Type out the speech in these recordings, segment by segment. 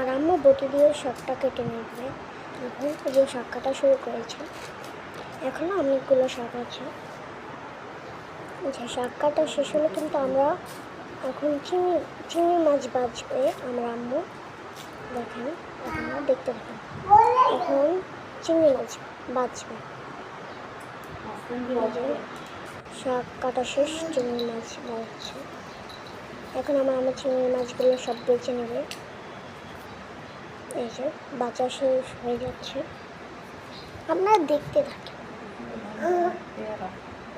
আমার আম্মু বটি দিয়ে শাকটা কেটে নেবে। এখন যে শাক কাটা শুরু করেছে। এখনও অনেকগুলো শাক আছে। যে শাক কাটা শেষ হলে কিন্তু আমরা এখন চিংড়ি মাছ বাজবে আমার আম্মু। দেখেন, আপনারা দেখতে থাকুন। এখন চিংড়ি মাছ বাজবে। শাক কাটা শেষ, চিংড়ি মাছ বাজছে। এখন আমার চিংড়ি মাছগুলো সব বেছে নেবে। এই যে বাঁচা শেষ হয়ে যাচ্ছে, আপনারা দেখতে থাকেন।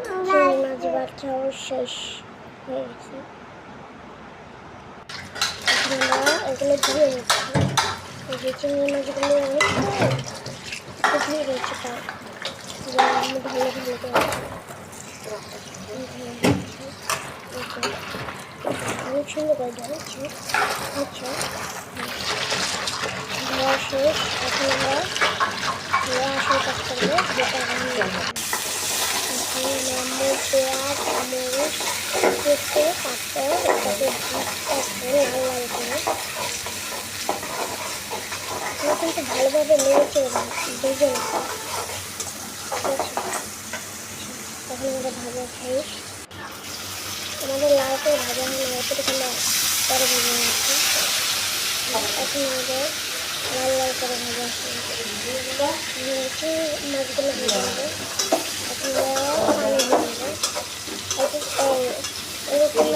চিংড়ি মাছ বাচ্চাও শেষ হয়ে গেছে। এখন আমরা এগুলো ধুয়ে নিচ্ছি। এই যে চিংড়ি মাছগুলো অনেকটা ধুয়ে রয়েছে, তাও আমি ভালো ভালো করে অনেক সুন্দর করে ধরেছি। আচ্ছা, ধোয়া শেষ। এখন আমরা ধোয়া আসার কাজ করবো, যেটা আম্মু পেঁয়াজ মরিচ কেটে তারপর এটাকে লাল লাল করে কিন্তু ভালোভাবে নেড়েছে ভেজে নিচ্ছি। তখন আমাদের ভাজা শেষ। আমাদের লাল করে ভাজা হয় না, এরপরে পরে ভেজে নিচ্ছি। এখন আমাদের লাল লাল করে ভাজা শেষ। মাছগুলো ভেজে নেবো। এখন পানি দিয়ে নেবো। এরকম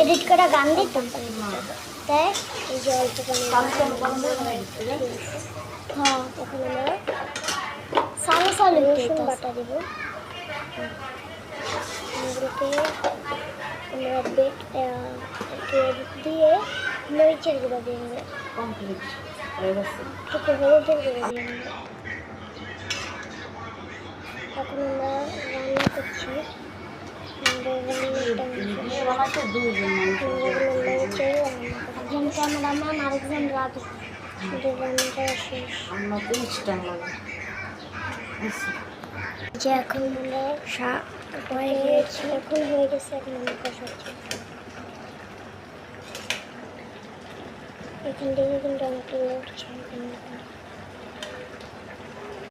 এডিট করা গান দিতাম, তাই এই যে অল্প পানি। হ্যাঁ, এখন আমরা রসুন বাটা দেব। এগুলোকে আমরা দিয়ে মরিচের গুঁড়ো দিয়ে নেব, একটু হলুদের গুঁড়ো দিয়ে নেব। এখন আমরা রান্না করছি। একজনকে আমার রান্না, আরেকজন রাধু। রান্নাটা শেষ। যে এখন আমরা শাক হয়ে গিয়েছে, এখন আমরা কষাচ্ছি। এখান থেকে কিন্তু অনেকটা উঠছে।